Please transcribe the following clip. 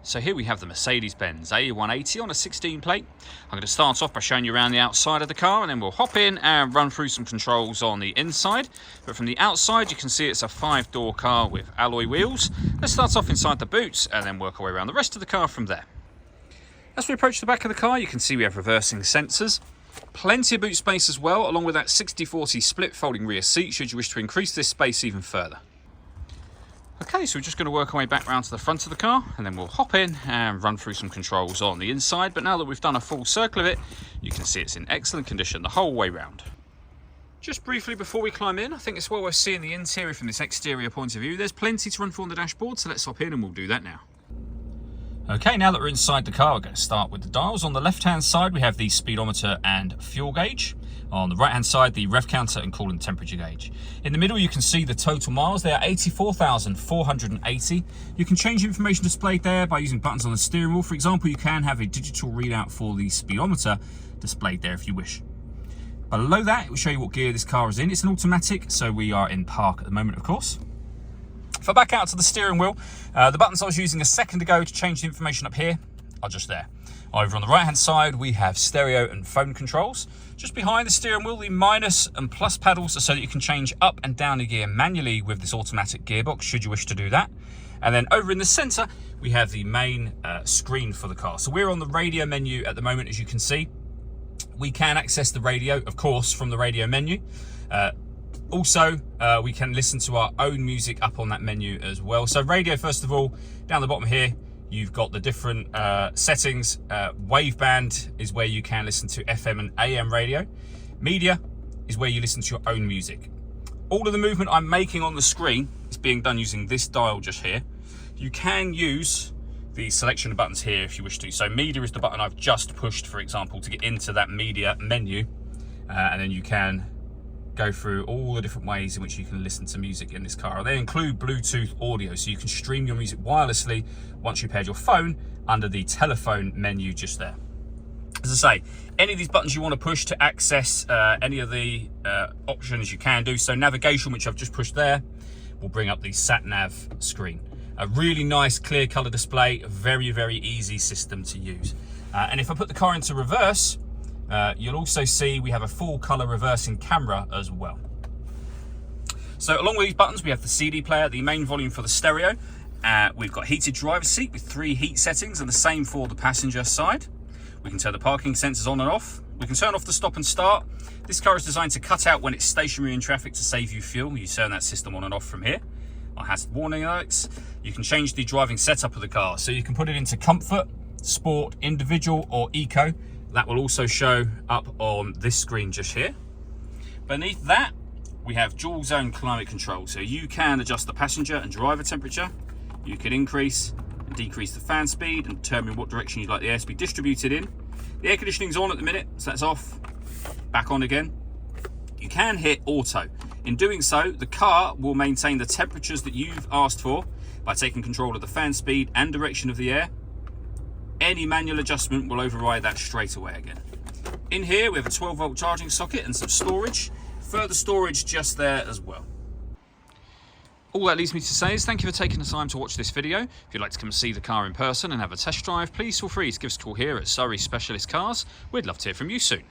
So here we have the Mercedes-Benz A180 on a 16 plate. I'm going to start off by showing you around the outside of the car, and then we'll hop in and run through some controls on the inside. But from the outside you can see it's a 5-door car with alloy wheels. Let's start off inside the boots and then work our way around the rest of the car from there. As we approach the back of the car, you can see we have reversing sensors. Plenty of boot space as well, along with that 60/40 split folding rear seat should you wish to increase this space even further. Okay, so we're just going to work our way back round to the front of the car, and then we'll hop in and run through some controls on the inside. But now that we've done a full circle of it, you can see it's in excellent condition the whole way round. Just briefly before we climb in, I think it's well worth seeing the interior from this exterior point of view. There's plenty to run through on the dashboard, so let's hop in and we'll do that now. Okay, now that we're inside the car, we're going to start with the dials. On the left-hand side, we have the speedometer and fuel gauge. On the right-hand side, the rev counter and coolant temperature gauge. In the middle, you can see the total miles. They are 84,480. You can change the information displayed there by using buttons on the steering wheel. For example, you can have a digital readout for the speedometer displayed there if you wish. Below that, it will show you what gear this car is in. It's an automatic, so we are in park at the moment, of course. If I back out to the steering wheel, the buttons I was using a second ago to change the information up here are just there. Over on the right hand side, we have stereo and phone controls. Just behind the steering wheel, the minus and plus pedals are so that you can change up and down the gear manually with this automatic gearbox, should you wish to do that. And then over in the center, we have the main screen for the car. So we're on the radio menu at the moment, as you can see. We can access the radio, of course, from the radio menu. Also, we can listen to our own music up on that menu as well. So radio, first of all, down the bottom here, you've got the different settings. Waveband is where you can listen to FM and AM radio. Media is where you listen to your own music. All of the movement I'm making on the screen is being done using this dial just here. You can use the selection of buttons here if you wish to. So media is the button I've just pushed, for example, to get into that media menu. And then you can go through all the different ways in which you can listen to music in this car. They include Bluetooth audio, so you can stream your music wirelessly once you've paired your phone under the telephone menu just there. As I say, any of these buttons you want to push to access any of the options you can do. So navigation, which I've just pushed there, will bring up the sat nav screen. A really nice clear color display, a very, very easy system to use. And if I put the car into reverse, you'll also see we have a full color reversing camera as well. So along with these buttons, we have the CD player, the main volume for the stereo. We've got heated driver's seat with 3 heat settings, and the same for the passenger side. We can turn the parking sensors on and off. We can turn off the stop and start. This car is designed to cut out when it's stationary in traffic to save you fuel. You turn that system on and off from here. Our hazard warning lights. You can change the driving setup of the car, so you can put it into comfort, sport, individual, or eco. That will also show up on this screen just here. Beneath that, we have dual zone climate control. So you can adjust the passenger and driver temperature. You can increase and decrease the fan speed and determine what direction you'd like the air to be distributed in. The air conditioning's on at the minute, so that's off. Back on again. You can hit auto. In doing so, the car will maintain the temperatures that you've asked for by taking control of the fan speed and direction of the air. Any manual adjustment will override that straight away again. In here, we have a 12-volt charging socket and some storage. Further storage just there as well. All that leaves me to say is thank you for taking the time to watch this video. If you'd like to come and see the car in person and have a test drive, please feel free to give us a call here at Surrey Specialist Cars. We'd love to hear from you soon.